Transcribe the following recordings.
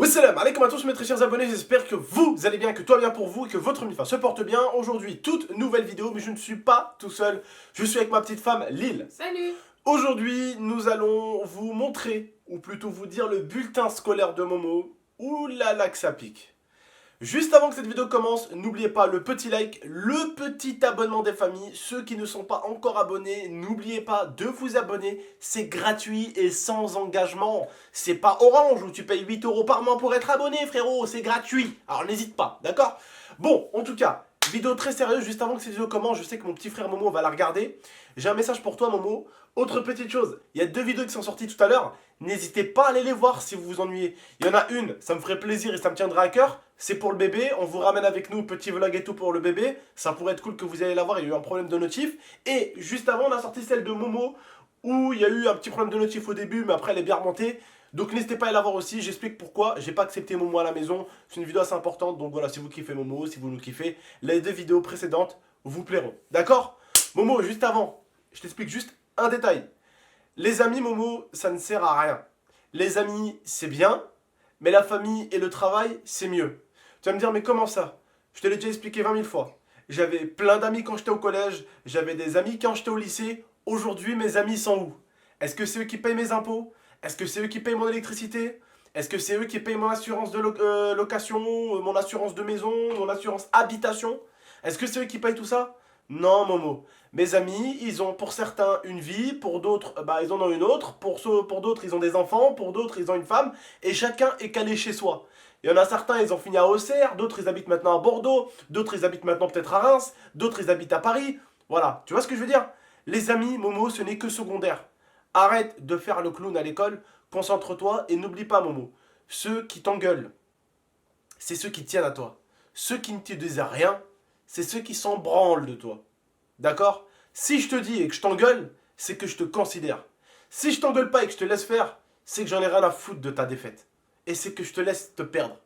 Wassalam alaikum à tous mes très chers abonnés, j'espère que vous allez bien, que tout va bien pour vous et que votre MIFA se porte bien. Aujourd'hui, toute nouvelle vidéo, mais je ne suis pas tout seul, je suis avec ma petite femme Lille. Salut. Aujourd'hui, nous allons vous montrer, ou plutôt vous dire le bulletin scolaire de Momo. Ouh là là que ça pique. Juste avant que cette vidéo commence, n'oubliez pas le petit like, le petit abonnement des familles. Ceux qui ne sont pas encore abonnés, n'oubliez pas de vous abonner. C'est gratuit et sans engagement. C'est pas Orange où tu payes 8 € par mois pour être abonné, frérot. C'est gratuit. Alors n'hésite pas, d'accord? Bon, en tout cas, vidéo très sérieuse. Juste avant que cette vidéo commence, je sais que mon petit frère Momo va la regarder. J'ai un message pour toi, Momo. Autre petite chose, il y a 2 vidéos qui sont sorties tout à l'heure. N'hésitez pas à aller les voir si vous vous ennuyez. Il y en a une, ça me ferait plaisir et ça me tiendra à cœur. C'est pour le bébé, on vous ramène avec nous, petit vlog et tout pour le bébé. Ça pourrait être cool que vous allez la voir, il y a eu un problème de notif. Et juste avant, on a sorti celle de Momo, où il y a eu un petit problème de notif au début, mais après elle est bien remontée. Donc n'hésitez pas à la voir aussi, j'explique pourquoi. J'ai pas accepté Momo à la maison, c'est une vidéo assez importante. Donc voilà, si vous kiffez Momo, si vous nous kiffez, les 2 vidéos précédentes vous plairont. D'accord? Momo, juste avant, je t'explique juste un détail. Les amis, Momo, ça ne sert à rien. Les amis, c'est bien, mais la famille et le travail, c'est mieux. Tu vas me dire, mais comment ça? Je te l'ai déjà expliqué 20 000 fois. J'avais plein d'amis quand j'étais au collège, j'avais des amis quand j'étais au lycée. Aujourd'hui, mes amis sont où? Est-ce que c'est eux qui payent mes impôts? Est-ce que c'est eux qui payent mon électricité? Est-ce que c'est eux qui payent mon assurance de location, mon assurance de maison, mon assurance habitation? Est-ce que c'est eux qui payent tout ça? Non, Momo. Mes amis, ils ont pour certains une vie, pour d'autres, ils en ont une autre, pour d'autres, ils ont des enfants, pour d'autres, ils ont une femme, et chacun est calé chez soi. Il y en a certains, ils ont fini à Auxerre, d'autres, ils habitent maintenant à Bordeaux, d'autres, ils habitent maintenant peut-être à Reims, d'autres, ils habitent à Paris. Voilà, tu vois ce que je veux dire? Les amis, Momo, ce n'est que secondaire. Arrête de faire le clown à l'école, concentre-toi et n'oublie pas, Momo, ceux qui t'engueulent, c'est ceux qui tiennent à toi. Ceux qui ne te disent rien, c'est ceux qui s'en branlent de toi. D'accord? Si je te dis et que je t'engueule, c'est que je te considère. Si je t'engueule pas et que je te laisse faire, c'est que j'en ai rien à foutre de ta défaite. Et c'est que je te laisse te perdre.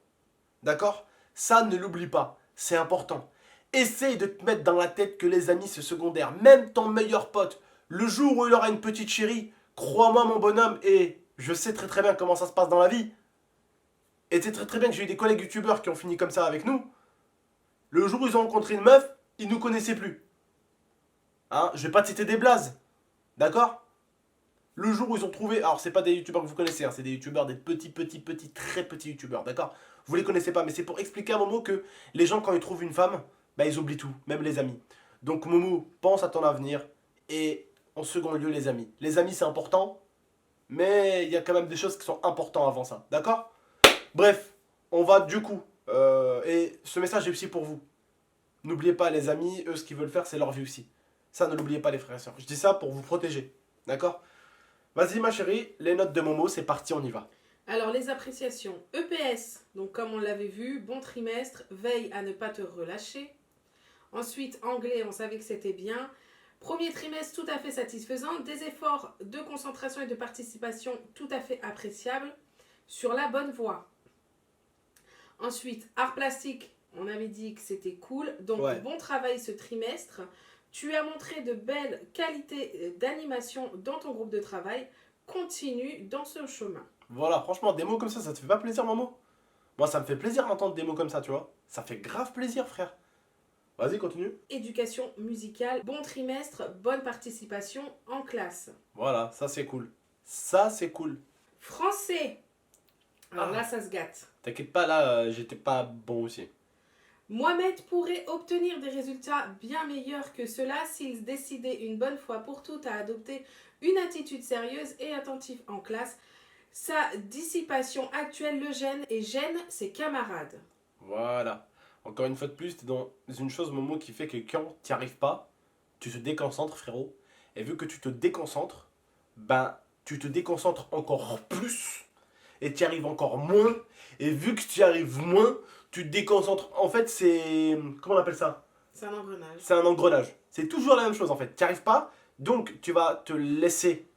D'accord? Ça, ne l'oublie pas. C'est important. Essaye de te mettre dans la tête que les amis, c'est secondaire. Même ton meilleur pote, le jour où il aura une petite chérie, crois-moi mon bonhomme, et je sais très très bien comment ça se passe dans la vie. Et tu sais très très bien que j'ai eu des collègues youtubeurs qui ont fini comme ça avec nous. Le jour où ils ont rencontré une meuf, ils nous connaissaient plus. Hein, je vais pas te citer des blazes. D'accord? Le jour où ils ont trouvé... Alors, c'est pas des youtubeurs que vous connaissez, hein, c'est des youtubeurs, des petits, très petits youtubeurs, d'accord? Vous les connaissez pas, mais c'est pour expliquer à Momo que les gens, quand ils trouvent une femme, ils oublient tout, même les amis. Donc, Momo, pense à ton avenir. Et en second lieu, les amis. Les amis, c'est important, mais il y a quand même des choses qui sont importantes avant ça, d'accord? Bref, on va du coup... et ce message est aussi pour vous. N'oubliez pas, les amis, eux, ce qu'ils veulent faire, c'est leur vie aussi. Ça, ne l'oubliez pas, les frères et sœurs. Je dis ça pour vous protéger. D'accord? Vas-y, ma chérie, les notes de Momo, c'est parti, on y va. Alors, les appréciations. EPS, donc comme on l'avait vu, bon trimestre, veille à ne pas te relâcher. Ensuite, anglais, on savait que c'était bien. Premier trimestre, tout à fait satisfaisant. Des efforts de concentration et de participation tout à fait appréciables. Sur la bonne voie. Ensuite, art plastique, on avait dit que c'était cool. Donc, Ouais. bon travail ce trimestre. Tu as montré de belles qualités d'animation dans ton groupe de travail. Continue dans ce chemin. Voilà, franchement, des mots comme ça te fait pas plaisir, Momo? Moi, ça me fait plaisir d'entendre des mots comme ça, tu vois. Ça fait grave plaisir, frère. Vas-y, continue. Éducation musicale, bon trimestre, bonne participation en classe. Voilà, ça c'est cool. Ça, c'est cool. Français. Alors Ah. là, ça se gâte. T'inquiète pas, là, j'étais pas bon aussi. Mohamed pourrait obtenir des résultats bien meilleurs que cela s'il décidait une bonne fois pour toutes à adopter une attitude sérieuse et attentive en classe. Sa dissipation actuelle le gêne et gêne ses camarades. Voilà. Encore une fois de plus, t'es dans une chose, Momo, qui fait que quand t'y arrives pas, tu te déconcentres, frérot. Et vu que tu te déconcentres, tu te déconcentres encore plus. Et tu y arrives encore moins. Et vu que tu y arrives moins, tu te déconcentres. En fait, c'est... Comment on appelle ça? C'est un engrenage. C'est un engrenage. C'est toujours la même chose, en fait. Tu n'y arrives pas, donc tu vas te laisser.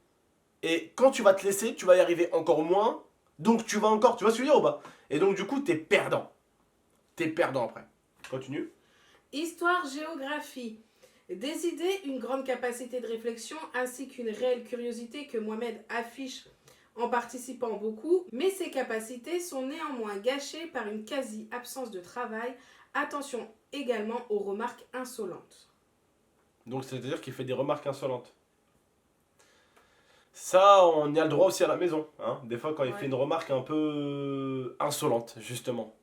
Et quand tu vas te laisser, tu vas y arriver encore moins. Donc tu vas encore... Tu vas suivre ou pas? Et donc du coup, t'es perdant. T'es perdant après. Continue. Histoire, géographie. Des idées, une grande capacité de réflexion ainsi qu'une réelle curiosité que Mohamed affiche en participant beaucoup, mais ses capacités sont néanmoins gâchées par une quasi-absence de travail. Attention également aux remarques insolentes. Donc c'est-à-dire qu'il fait des remarques insolentes. Ça, on y a le droit aussi à la maison. Hein. Des fois, quand il Ouais. fait une remarque un peu insolente, justement.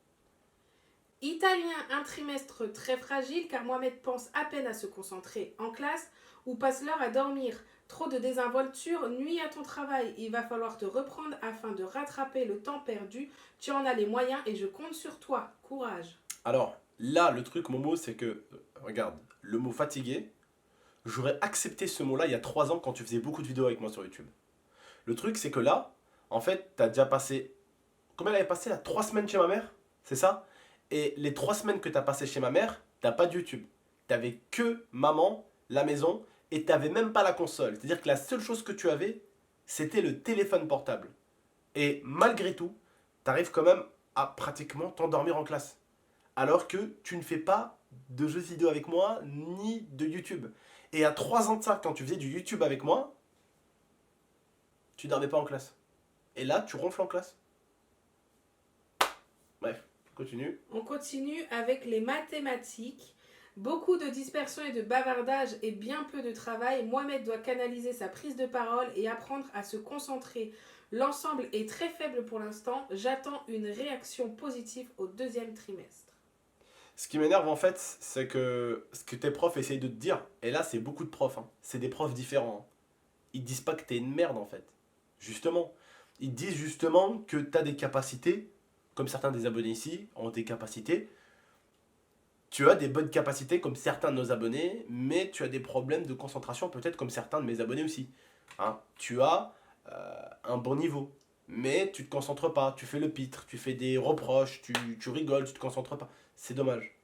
Italien, un trimestre très fragile car Mohamed pense à peine à se concentrer en classe ou passe l'heure à dormir. Trop de désinvolture nuit à ton travail. Il va falloir te reprendre afin de rattraper le temps perdu. Tu en as les moyens et je compte sur toi. Courage. Alors, là, le truc, Momo, c'est que, regarde, le mot fatigué, j'aurais accepté ce mot-là il y a 3 ans quand tu faisais beaucoup de vidéos avec moi sur YouTube. Le truc, c'est que là, en fait, t'as déjà passé. Combien elle avait passé là 3 semaines chez ma mère. C'est ça. Et les 3 semaines que t'as passé chez ma mère, t'as pas de YouTube. T'avais que maman, la maison, et t'avais même pas la console. C'est-à-dire que la seule chose que tu avais, c'était le téléphone portable. Et malgré tout, t'arrives quand même à pratiquement t'endormir en classe. Alors que tu ne fais pas de jeux vidéo avec moi, ni de YouTube. Et à 3 ans de ça, quand tu faisais du YouTube avec moi, tu dormais pas en classe. Et là, tu ronfles en classe. Bref, continue. On continue avec les mathématiques. Beaucoup de dispersion et de bavardage et bien peu de travail. Mohamed doit canaliser sa prise de parole et apprendre à se concentrer. L'ensemble est très faible pour l'instant. J'attends une réaction positive au deuxième trimestre. Ce qui m'énerve en fait, c'est que ce que tes profs essayent de te dire, et là c'est beaucoup de profs, hein, c'est des profs différents. Hein. Ils disent pas que t'es une merde en fait. Justement. Ils disent justement que t'as des capacités, comme certains des abonnés ici ont des capacités. Tu as des bonnes capacités comme certains de nos abonnés, mais tu as des problèmes de concentration peut-être comme certains de mes abonnés aussi. Hein. Tu as un bon niveau, mais tu te concentres pas, tu fais le pitre, tu fais des reproches, tu rigoles, tu te concentres pas. C'est dommage.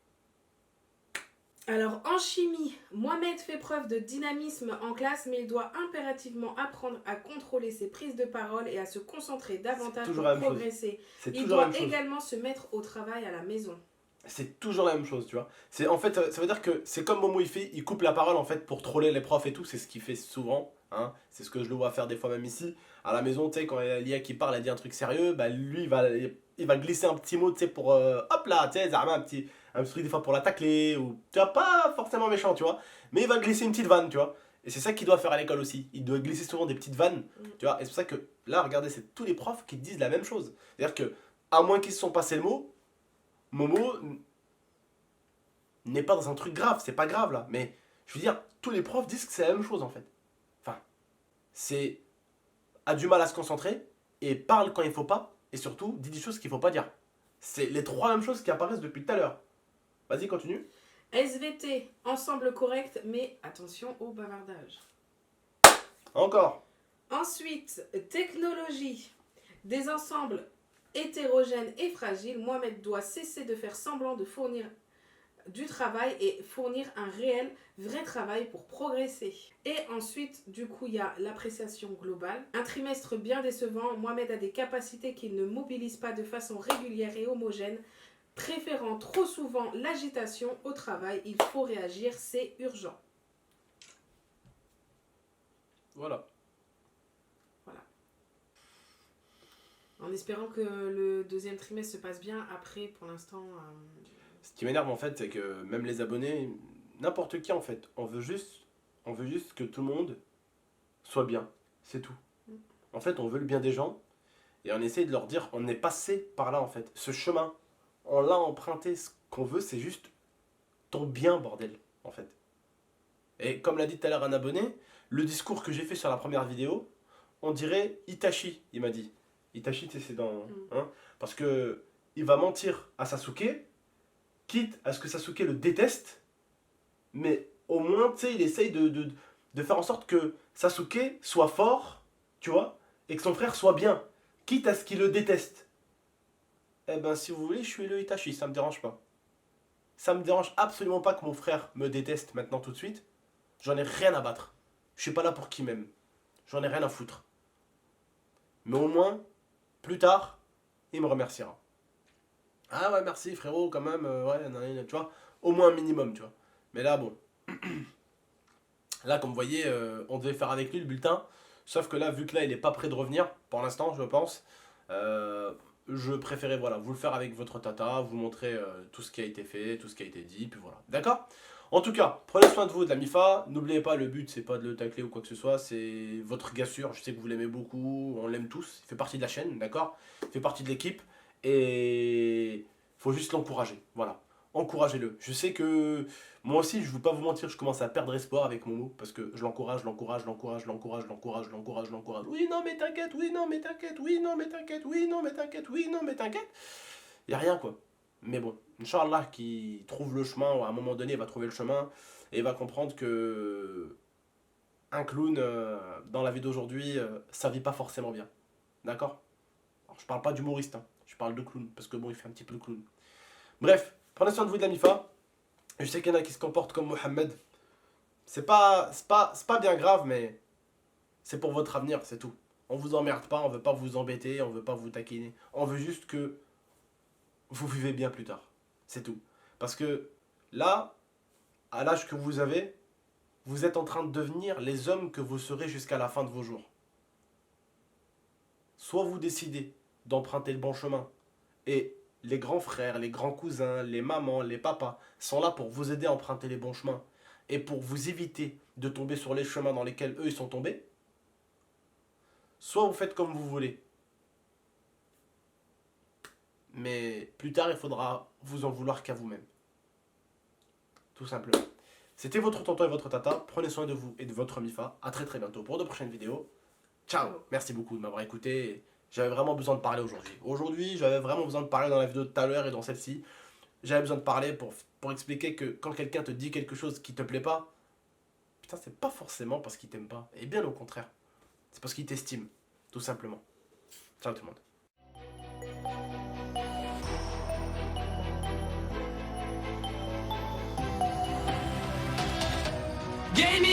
Alors en chimie, Mohamed fait preuve de dynamisme en classe, mais il doit impérativement apprendre à contrôler ses prises de parole et à se concentrer davantage toujours pour la même chose. progresser. C'est Il toujours la doit même chose. également se mettre au travail à la maison. C'est toujours la même chose, tu vois. C'est en fait, ça veut dire que c'est comme Momo il fait, il coupe la parole en fait pour troller les profs et tout. C'est ce qu'il fait souvent, hein. C'est ce que je le vois faire des fois même ici à la maison. Tu sais, quand il y a l'IA qui parle, elle dit un truc sérieux, bah lui il va glisser un petit mot, tu sais, pour hop là, tu sais, Zama, un petit truc des fois pour la tacler ou tu vois pas forcément méchant, tu vois. Mais il va glisser une petite vanne, tu vois. Et c'est ça qu'il doit faire à l'école aussi. Il doit glisser souvent des petites vannes, tu vois. Et c'est pour ça que là, regardez, c'est tous les profs qui disent la même chose. C'est-à-dire que à moins qu'ils se sont passés le mot. Momo n'est pas dans un truc grave, c'est pas grave là, mais je veux dire, tous les profs disent que c'est la même chose en fait. Enfin, c'est a du mal à se concentrer et parle quand il faut pas, et surtout dit des choses qu'il faut pas dire. C'est les 3 mêmes choses qui apparaissent depuis tout à l'heure. Vas-y, continue. SVT, ensemble correct, mais attention au bavardage. Encore. Ensuite, technologie. Des ensembles hétérogènes et fragiles. Mohamed doit cesser de faire semblant de fournir du travail et fournir un réel, vrai travail pour progresser. Et ensuite, du coup, il y a l'appréciation globale. Un trimestre bien décevant. Mohamed a des capacités qu'il ne mobilise pas de façon régulière et homogène, préférant trop souvent l'agitation au travail. Il faut réagir, c'est urgent. Voilà. En espérant que le deuxième trimestre se passe bien. Après, pour l'instant... Ce qui m'énerve en fait, c'est que même les abonnés, n'importe qui en fait, on veut juste que tout le monde soit bien. C'est tout. En fait, on veut le bien des gens et on essaye de leur dire, on est passé par là en fait. Ce chemin, on l'a emprunté. Ce qu'on veut, c'est juste ton bien, bordel, en fait. Et comme l'a dit tout à l'heure un abonné, le discours que j'ai fait sur la première vidéo, on dirait Itachi, il m'a dit. Itachi, tu sais, c'est dans... Hein, parce que il va mentir à Sasuke, quitte à ce que Sasuke le déteste, mais au moins, tu sais, il essaye de faire en sorte que Sasuke soit fort, tu vois, et que son frère soit bien, quitte à ce qu'il le déteste. Eh ben, si vous voulez, je suis le Itachi, ça me dérange pas. Ça me dérange absolument pas que mon frère me déteste maintenant tout de suite. J'en ai rien à battre. Je suis pas là pour qu'il m'aime. J'en ai rien à foutre. Mais au moins, plus tard, il me remerciera. Ah ouais, merci frérot, quand même, ouais, tu vois, au moins un minimum, tu vois. Mais là, bon. Là, comme vous voyez, on devait faire avec lui le bulletin Sauf que là, vu que là, il n'est pas prêt de revenir, pour l'instant, je pense, je préférais voilà, vous le faire avec votre tata, vous montrer tout ce qui a été fait, tout ce qui a été dit, puis voilà. D'accord? En tout cas, prenez soin de vous, de la MIFA. N'oubliez pas, le but, c'est pas de le tacler ou quoi que ce soit, c'est votre gars sûr. Je sais que vous l'aimez beaucoup, on l'aime tous. Il fait partie de la chaîne, d'accord? Il fait partie de l'équipe. Et faut juste l'encourager. Voilà. Encouragez-le. Je sais que moi aussi, je ne veux pas vous mentir, je commence à perdre espoir avec Momo parce que je l'encourage. Oui, non, mais t'inquiète, oui, non, mais t'inquiète, oui, non, mais t'inquiète, oui, non, mais t'inquiète, oui, non, mais t'inquiète. Il n'y a rien quoi. Mais bon, Inch'Allah qui trouve le chemin, ou à un moment donné, il va trouver le chemin et il va comprendre que un clown dans la vie d'aujourd'hui, ça vit pas forcément bien. D'accord? Alors, je parle pas d'humoriste, hein. Je parle de clown parce que bon, il fait un petit peu le clown. Bref, prenez soin de vous de la MIFA. Je sais qu'il y en a qui se comportent comme Mohamed. C'est pas bien grave, mais c'est pour votre avenir, c'est tout. On vous emmerde pas, on veut pas vous embêter, on veut pas vous taquiner. On veut juste que vous vivez bien plus tard. C'est tout. Parce que là, à l'âge que vous avez, vous êtes en train de devenir les hommes que vous serez jusqu'à la fin de vos jours. Soit vous décidez d'emprunter le bon chemin et les grands frères, les grands cousins, les mamans, les papas sont là pour vous aider à emprunter les bons chemins et pour vous éviter de tomber sur les chemins dans lesquels eux ils sont tombés. Soit vous faites comme vous voulez. Mais plus tard, il faudra vous en vouloir qu'à vous-même. Tout simplement. C'était votre tonton et votre tata. Prenez soin de vous et de votre MIFA. A très très bientôt pour de prochaines vidéos. Ciao. Merci beaucoup de m'avoir écouté. J'avais vraiment besoin de parler aujourd'hui. Aujourd'hui, j'avais vraiment besoin de parler dans la vidéo de tout à l'heure et dans celle-ci. J'avais besoin de parler pour expliquer que quand quelqu'un te dit quelque chose qui te plaît pas, putain, c'est pas forcément parce qu'il t'aime pas. Et bien au contraire. C'est parce qu'il t'estime. Tout simplement. Ciao tout le monde. Gaming